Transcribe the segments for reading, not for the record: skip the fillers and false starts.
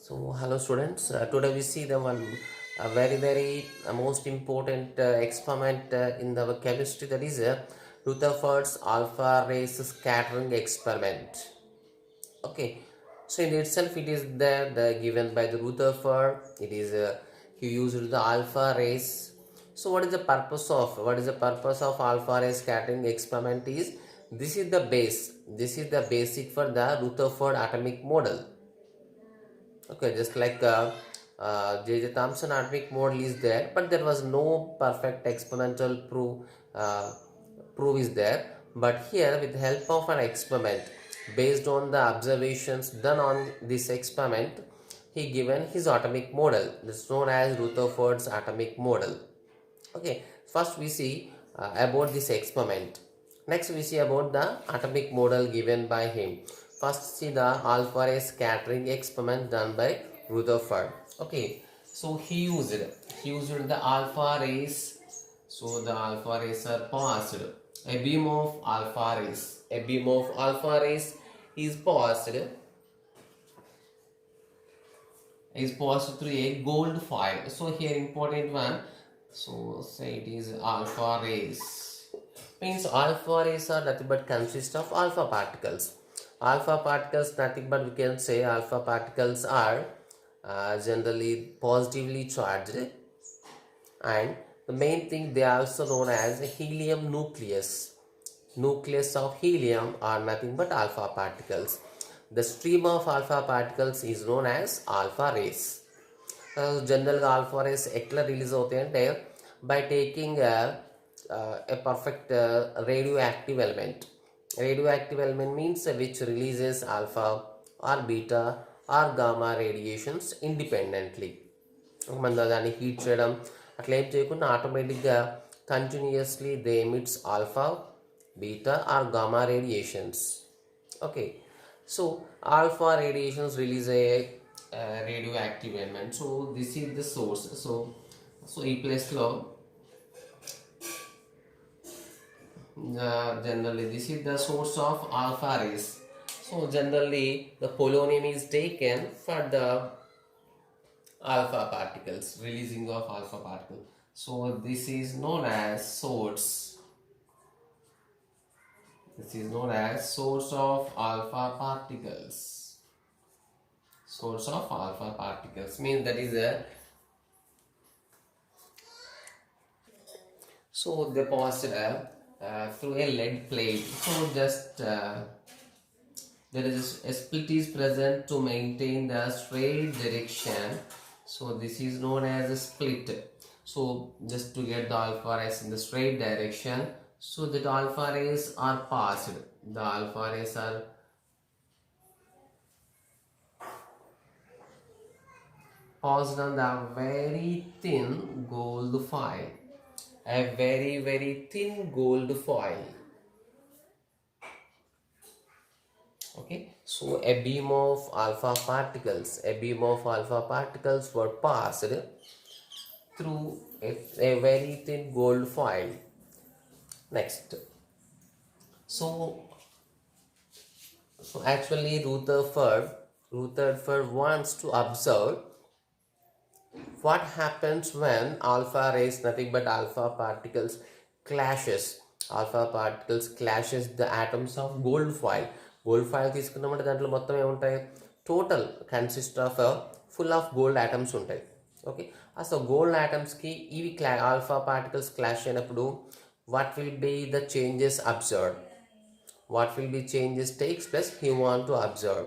So, hello students. Today we see the one very most important experiment in the chemistry, that is Rutherford's alpha rays scattering experiment. Okay, so in itself it is the given by the Rutherford. It is he used the alpha rays. So what is the purpose of alpha ray scattering experiment? Is this is the base. This is the basic for the Rutherford atomic model. Okay, just like J.J. Thomson atomic model is there, but there was no perfect experimental proof is there. But here, with the help of an experiment, based on the observations done on this experiment, he given his atomic model. This is known as Rutherford's atomic model. Okay, first we see about this experiment. Next we see about the atomic model given by him. First see the alpha ray scattering experiment done by Rutherford. Okay, so he used the alpha rays. So the alpha rays are passed. A beam of alpha rays. A beam of alpha rays is passed through a gold foil. So here important one. So say it is alpha rays. Means alpha rays are nothing but consist of alpha particles. Alpha particles nothing but we can say alpha particles are generally positively charged, and the main thing they are also known as helium nucleus. Nucleus of helium are nothing but alpha particles. The stream of alpha particles is known as alpha rays. General alpha rays ఎట్లా release అవుతాయి అంటే by taking a perfect radioactive element. Radioactive element means which releases alpha or beta or gamma radiations independently. మన దాన్ని heat చేయడం అట్లా ఏం చేయకుండా ఆటోమేటిక్గా continuously they emits alpha beta or gamma radiations. Okay, so alpha radiations release a radioactive element. So this is the source. So ఈ ప్లేస్లో generally this is the source of alpha rays. So generally the polonium is taken for the alpha particles, releasing of alpha particles. So this is known as source. This is known as source of alpha particles. Source of alpha particles means that is a so they passed through a lead plate. So just there is a split is present to maintain the straight direction. So this is known as a split. So just to get the alpha rays in the straight direction, so that alpha rays are passed. The alpha rays are passed on the very thin gold foil. A very thin gold foil. Okay, so a beam of alpha particles were passed through a very thin gold foil. Next, so actually Rutherford wants to observe what happens when alpha rays, nothing but alpha particles clashes the atoms of gold foil. Gold foil తీసుకున్నామంటే దాంట్లో మొత్తం ఏముంటాయి, total consist of full of gold atoms ఉంటాయి. Okay, అసలు gold ఆటమ్స్కి ఇవి alpha particles clash అయినప్పుడు what will be the changes observed, what will be changes takes place he want to observe.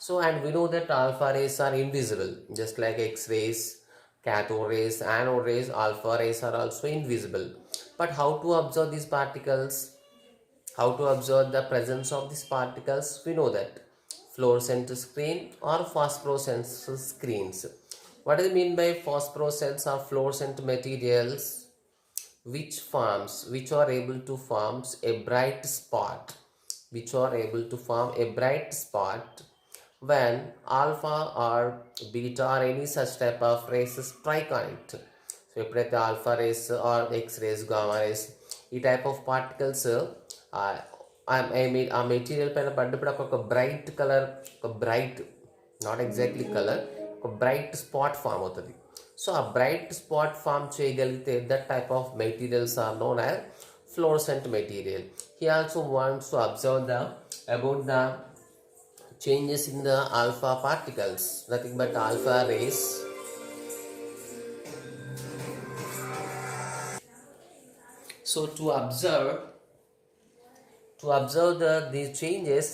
So and we know that alpha rays are invisible, just like x-rays, cathode rays, anode rays. Alpha rays are also invisible. But how to observe these particles, how to observe the presence of these particles? We know that fluorescent screen or phosphorescent screens. What do you mean by phosphorescent or fluorescent materials? Which are able to form a bright spot, when alpha or beta or any such type of rays strike on it. So ఎప్పుడైతే alpha rays or x-rays, gamma rays ఈ type of particles ఆ material పైన పడ్డప్పుడు ఒక bright colour, ఒక bright not exactly colour, ఒక ఒక bright spot form అవుతుంది. సో ఆ బ్రైట్ స్పాట్ ఫామ్ చేయగలిగితే that type of materials are known as fluorescent material. He also wants to observe about the changes in the alpha particles, nothing but alpha rays. So to observe these changes,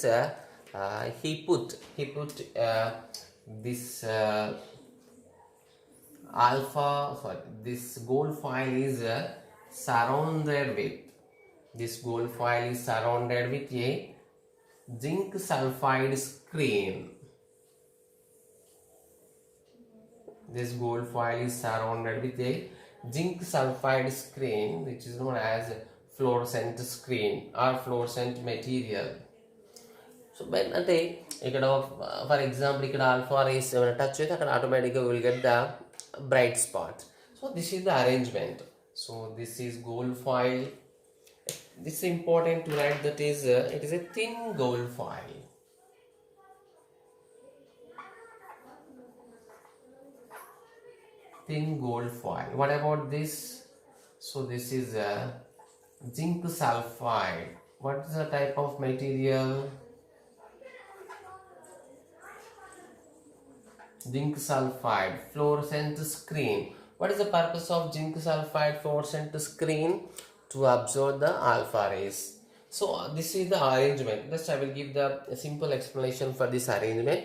he put this this gold foil is surrounded with a zinc sulfide screen. This gold foil is surrounded with a zinc sulfide screen, which is known as fluorescent screen or fluorescent material. So when అంటే ఇక్కడ for example ఇక్కడ alpha race ఏమైనా touch అయితే అక్కడ ఆటోమేటిక్గా will get the bright spot. So this is the arrangement. So this is gold foil. This is important to write, that is it is a thin gold foil. Thin gold foil. What about this? So this is a zinc sulfide. What is the type of material? Zinc sulfide fluorescent screen. What is the purpose of zinc sulfide fluorescent screen? To absorb the alpha rays. So this is the arrangement. Just I will give the simple explanation for this arrangement.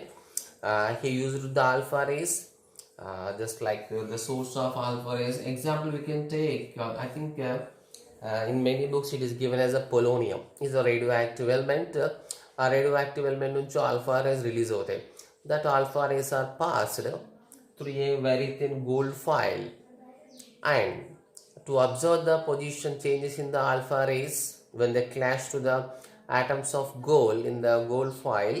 He used the alpha rays, just like the source of alpha rays. Example we can take, I think in many books it is given as a polonium. Is a radioactive element. A radioactive element nunchi alpha rays release hote. That alpha rays are passed through a very thin gold foil, and to observe the position changes in the alpha rays when they clash to the atoms of gold in the gold foil,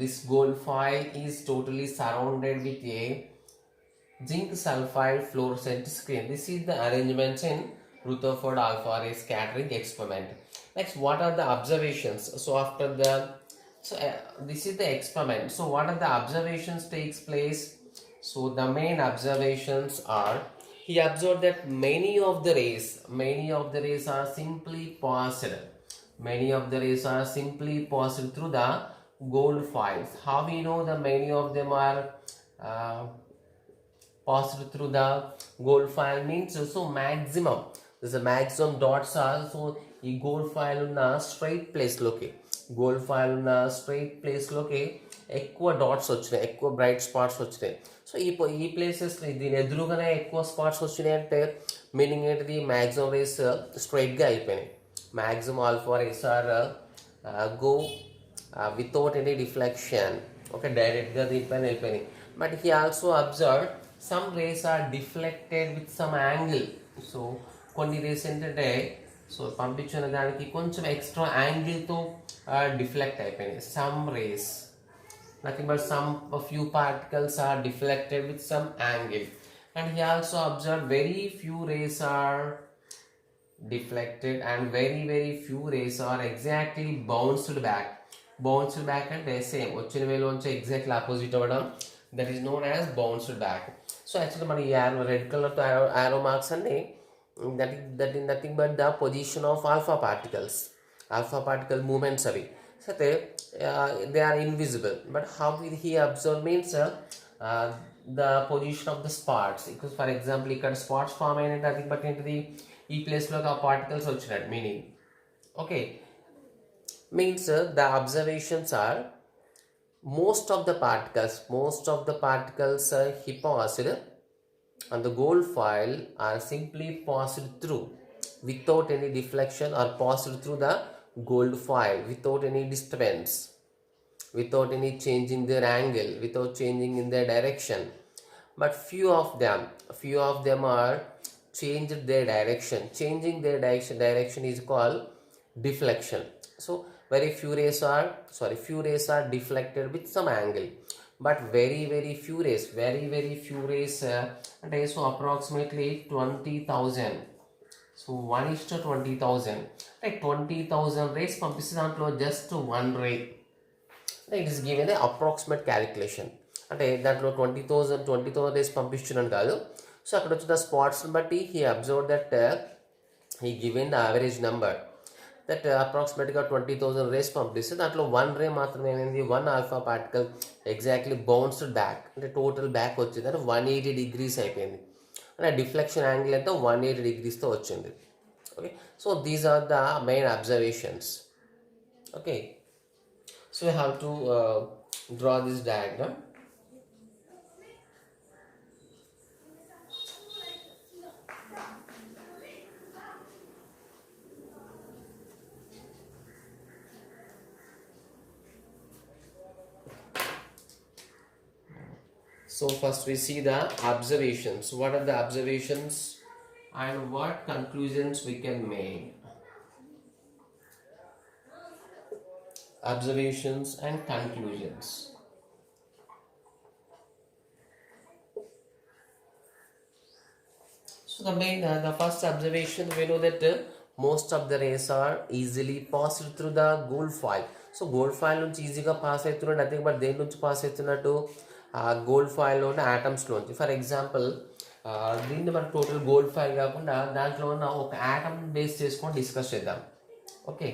this gold foil is totally surrounded with a zinc sulfide fluorescent screen. This is the arrangement in Rutherford alpha ray scattering experiment. Next, what are the observations? So after the this is the experiment. So what are the observations takes place? So the main observations are, he observed that many of the rays are simply passed. Many of the rays are simply passed through the gold foils. How we know that many of them are passed through the gold foil means? So maximum, there's a maximum dots are, so ఈ gold foil ఉన్న straight ప్లేస్లోకి ఎక్కువ dots వచ్చినాయి, ఎక్కువ bright spots వచ్చినాయి. So ఈ places దీని ఎదురుగానే ఎక్కువ స్పాట్స్ వచ్చినాయి అంటే మీనింగ్ ఏంటిది? మ్యాక్సిమం రేస్ స్ట్రైట్గా అయిపోయినాయి. Maximum alpha rays are go without any deflection. Okay, డైరెక్ట్గా దీనిపైన అయిపోయినాయి. But he also observe some rays are deflected with some angle. So కొన్ని రేస్ ఏంటంటే సో పంపించిన దానికి కొంచెం ఎక్స్ట్రా యాంగిల్తో డిఫ్లెక్ట్ అయిపోయినాయి. Some rays, nothing but some few particles are deflected with some angle. And he also observed very few rays are deflected and very few rays are exactly bounced back అంటే same వచ్చిన వేలోంచి exactly opposite అవ్వడం, that is known as bounced back. So actually మన ఈ arrow red కలర్తో arrow marks అన్ని that is nothing but the position of alpha particle movements avi. So they are invisible, but how will he observe means the position of the spots. Because for example ఇక్కడ spots form అయినట్టు అది but ఏంటిది ఈ ప్లేస్లో ఆ particles వచ్చినట్టు meaning. Okay, means the observations are most of the particles he passed and the gold foil are simply passed through without any deflection, or passed through the gold foil without any disturbance, without any change in their angle, without changing in their direction. But few of them are changed their direction. Changing their direction is called deflection. So few rays are deflected with some angle, but very few rays అంటే so approximately 20,000. So 1:20,000 అంటే 20,000 race పంపిస్తే దాంట్లో just 1 ray It is given an approximate calculation. అంటే దాంట్లో 20,000 race పంపిస్తున్నాను కాదు. So అక్కడ వచ్చిన స్పాట్స్ని బట్టి he observe that he given the average number that అప్రాక్సిమేట్గా 20,000 రేస్ పంపిస్తే దాంట్లో 1 రే మాత్రమే ఏమైంది, 1 alpha particle exactly bounced back, అంటే టోటల్ బ్యాక్ వచ్చింది అంటే 180 డిగ్రీస్ అయిపోయింది. అంటే డిఫ్లెక్షన్ యాంగిల్ ఎంత 180 డిగ్రీస్తో వచ్చింది. Okay, so these are the main observations. Okay, so we have to draw this diagram. So first we see the observations. What are the observations and what conclusions we can make? Observations and conclusions. So the first observation, we know that most of the rays are easily passed through the gold foil. So gold foil నుంచి ఈజీగా pass అవుతున్నట్టు nothing but దేని నుంచి pass అవుతున్నట్టు gold ఫాయిల్లోని ఆటమ్స్లోంచి. For example దీన్ని మన total gold foil కాకుండా దాంట్లో ఉన్న ఒక ఆటమ్ బేస్ చేసుకొని డిస్కస్ చేద్దాం. Okay,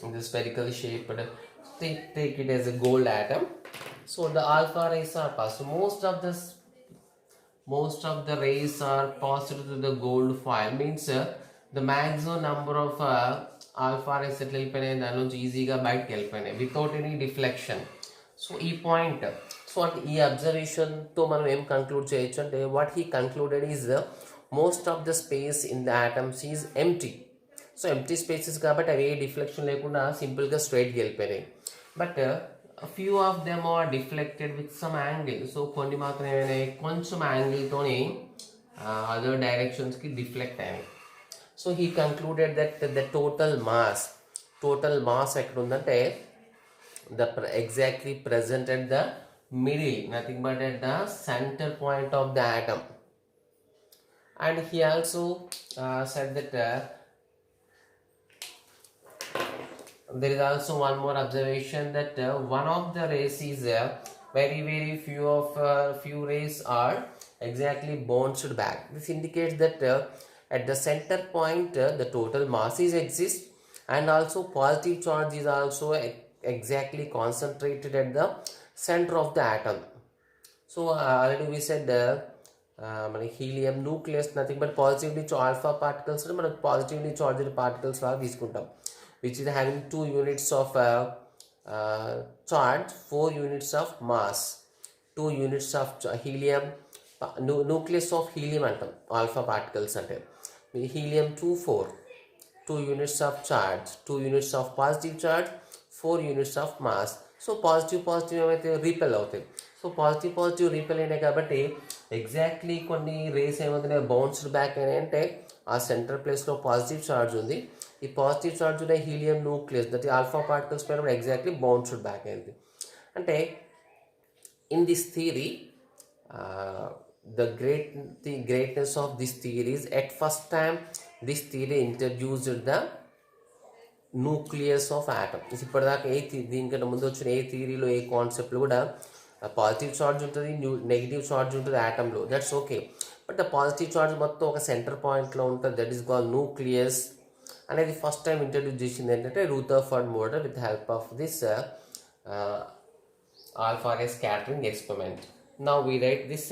in the spherical shape, but take it as a gold atom. So the alpha rays are passed. Most of the rays are passed through the gold foil. Means the maximum number of alpha rays ఎట్లా వెళ్ళిపోయినాయి దాని నుంచి ఈజీగా బయటకు వెళ్ళిపోయినాయి without any deflection. So ఈ point, so అంటే ఈ అబ్జర్వేషన్తో మనం ఏం కంక్లూడ్ చేయొచ్చు అంటే what he concluded is most of the space in the atoms is empty. So empty spaces కాబట్టి అవి ఏ డిఫ్లెక్షన్ లేకుండా సింపుల్గా స్ట్రైట్గా వెళ్ళిపోయినాయి. But few of them are deflected with some angle. So కొన్ని మాత్రం ఏమైనాయి కొంచెం యాంగిల్తోని అదర్ డైరెక్షన్స్కి డిఫ్లెక్ట్ అయినాయి. So he concluded that the total mass ఎక్కడ ఉందంటే exactly present at the middle, nothing but at the centre point of the atom. And he also said that there is also one more observation that one of the rays is very few rays are exactly bounced back. This indicates that at the center point the total mass is exists and also positive charge is also exactly concentrated at the center of the atom. So already we said helium nucleus nothing but positively charged alpha particles మనం positively charged particles లాగా తీసుకుంటాం, which is having 2 units of charge, 4 units of mass, 2 units of helium, nucleus of helium antam alpha particles ante helium 2 4, 2 units of charge, 2 units of positive charge, 4 units of mass. So positive ఏమైతే రీపెల్ అవుతాయి. So positive రీపెల్ అయినాయి కాబట్టి exactly కొన్ని race ఏమవుతున్నాయి bounced back అయినాయి అంటే ఆ centre ప్లేస్లో positive charge ఉంది. ఈ పాజిటివ్ ఛార్జ్ ఉన్న helium nucleus that alpha particles పైన ఎగ్జాక్ట్లీ బౌన్స్డ్ బ్యాక్ అయింది. అంటే in this theory the greatness of this theory is at first time this theory introduced the nucleus of atom. ఇప్పటిదాకా దీనికంటే ముందు వచ్చిన ఏ థియరీలో ఏ కాన్సెప్ట్లో కూడా పాజిటివ్ చార్జ్ ఉంటుంది, నెగిటివ్ చార్జ్ ఉంటుంది ఆటంలో, that's okay. But the positive charge మొత్తం ఒక సెంటర్ పాయింట్లో ఉంటుంది, దట్ ఈస్ కాల్డ్ న్యూక్లియస్ అనేది ఫస్ట్ టైం ఇంట్రడ్యూస్ చేసింది ఏంటంటే Rutherford model with help of this alpha ray scattering experiment. Now we write this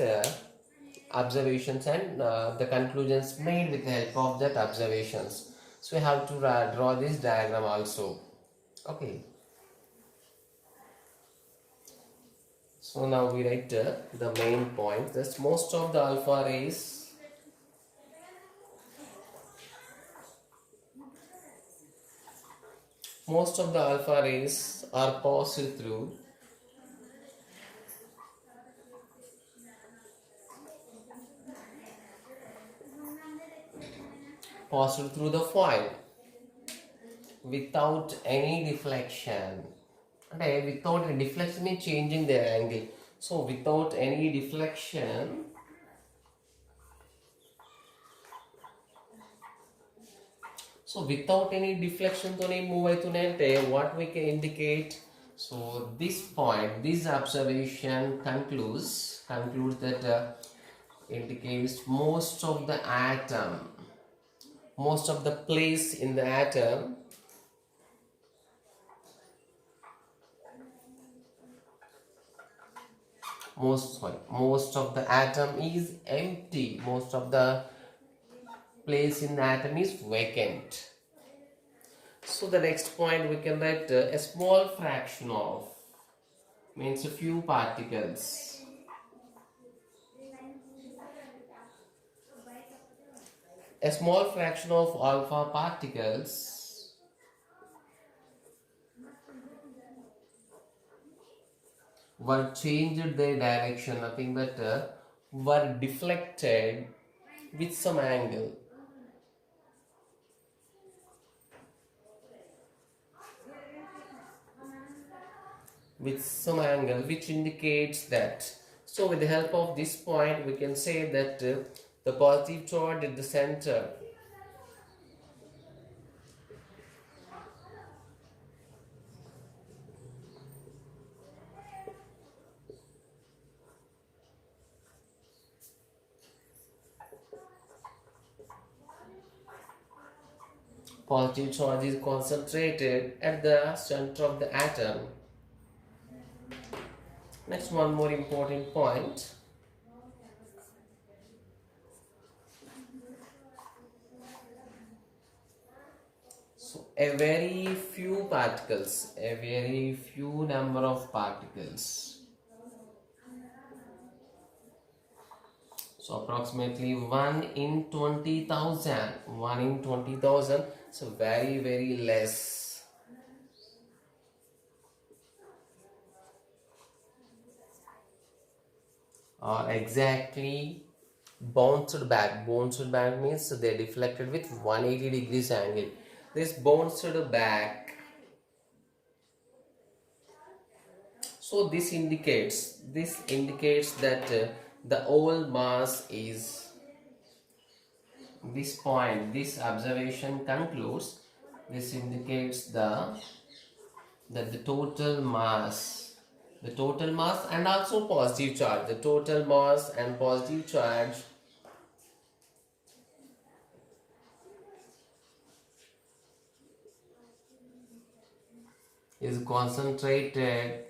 observations and the conclusions made with the help of that observations. So we have to draw this diagram also. Okay. So now we write the main point. That's most of the alpha rays are passed through the foil without any deflection. అంటే without any deflection means changing their angle. So without any deflection So without any deflection tone move aitunante, what we can indicate? So this point, this observation concludes that indicates most of the place in the atom, most of the atom is empty, most of the place in the atom is vacant. So the next point we can write a small fraction of means a few particles. A small fraction of alpha particles were changed their direction, nothing but were deflected with some angle. With some angle which indicates that. So with the help of this point we can say that the positive charge at the center positive charge is concentrated at the center of the atom. Next, one more important point. So a very few particles, a very few number of particles. So approximately 1 in 20,000. 1 in 20,000. So very less. Or exactly bounced back. Bounced back means they deflected with 180 degrees angle. This bounced back. So this indicates that the whole mass is this point. This observation concludes. This indicates that the total mass and also positive charge. The total mass and positive charge is concentrated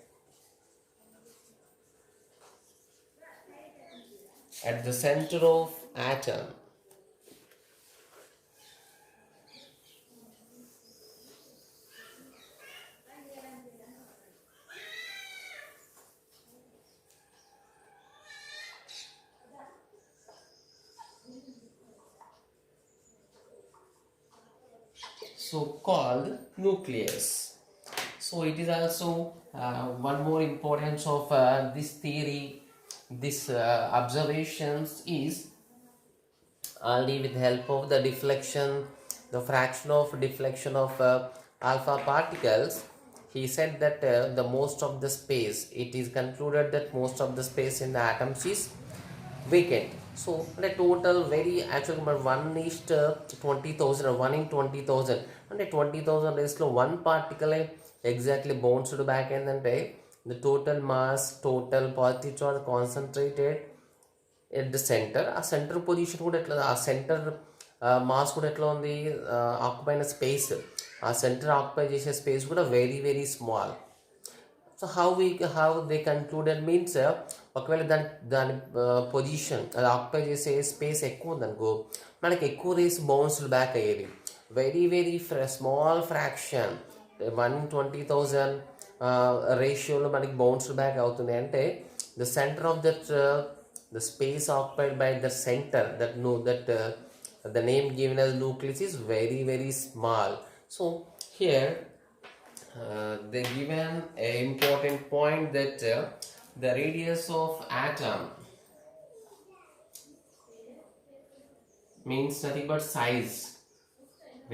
at the center of atom. So called nucleus. So it is also one more importance of this theory, this observations is only with help of the deflection, the fraction of deflection of alpha particles. He said that the most of the space, it is concluded that most of the space in the atoms is vacant. So the total very actually 1 is to 20,000 or 1 in 20,000 and 20,000 is one particle exactly bounced back and then the total mass, total positive charge concentrated at the center. ఆ centre position కూడా ఎట్లా, ఆ centre mass కూడా ఎట్లా ఉంది, occupy అయిన space, ఆ centre occupy చేసే స్పేస్ కూడా very small. So how they concluded means ఒకవేళ దాని పొజిషన్ అది ఆక్యుపై చేసే స్పేస్ ఎక్కువ ఉందనుకో మనకి ఎక్కువ రేస్ బౌన్స్డ్ బ్యాక్ అయ్యేది. వెరీ స్మాల్ ఫ్రాక్షన్ 1/20,000 రేషియోలో మనకి బౌన్స్డ్ బ్యాక్ అవుతుంది. అంటే the centre of that the space occupied by the center, the name given as nucleus is very small. So here they given a important point that the radius of atom means nothing but size.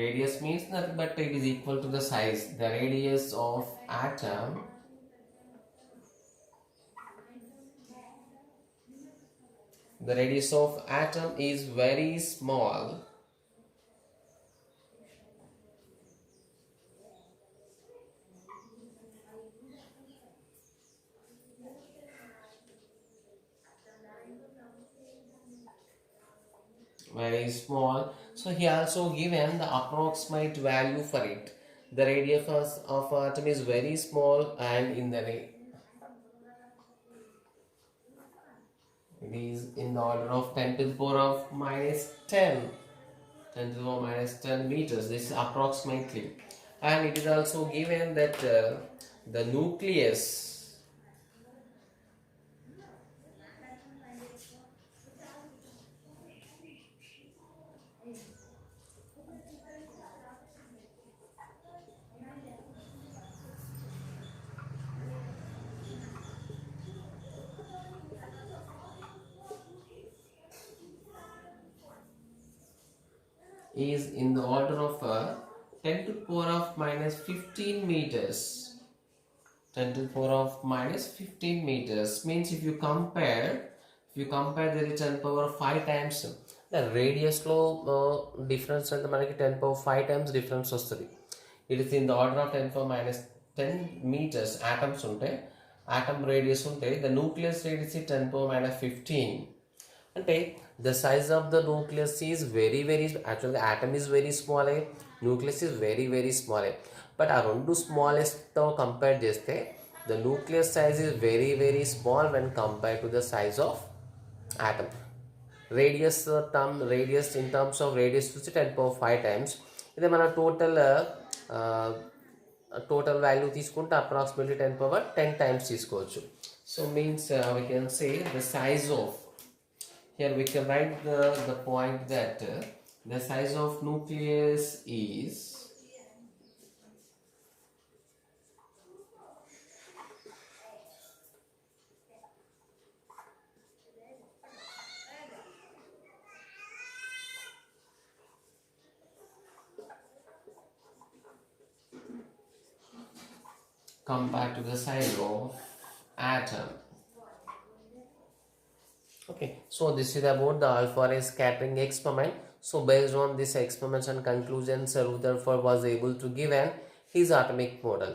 Radius means nothing but it is equal to the size. The radius of atom is very small very small. So he also given the approximate value for it. The radius of atom is very small, and it is in the order of 10 to the power of minus 10. 10 to the power minus 10 meters. This is approximately. And it is also given that the nucleus is in the order of 10 to the power of minus 15 meters. 10 to the power of minus 15 meters means if you compare there is 10 power 5 times the radius లో difference అంటే మనకి 10 power 5 times difference వస్తుంది. It is in the order of 10 power minus 10 meters atoms ఉంటాయి, atom radius ఉంటాయి, the nucleus radius is 10 power minus 15. అంటే the size of the nucleus is very actually the atom is very small, nucleus is very small. But ఆ రెండు స్మాలెస్ట్తో compare చేస్తే the nucleus size is very small when compare to the size of atom. Radius in terms of radius చూసి 10^5 times. ఇదే మన total value తీసుకుంటే approximately 10^10 times తీసుకోవచ్చు. So means we can say the size of, here we can write the point that the size of nucleus is compared to the size of atom. Okay, so this is about the alpha ray scattering experiment. So based on this experiments and conclusions, Rutherford was able to give his atomic model.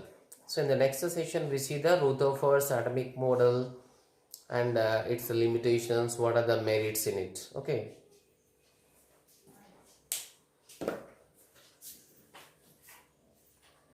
So in the next session we see the Rutherford's atomic model and its limitations, what are the merits in it. Okay.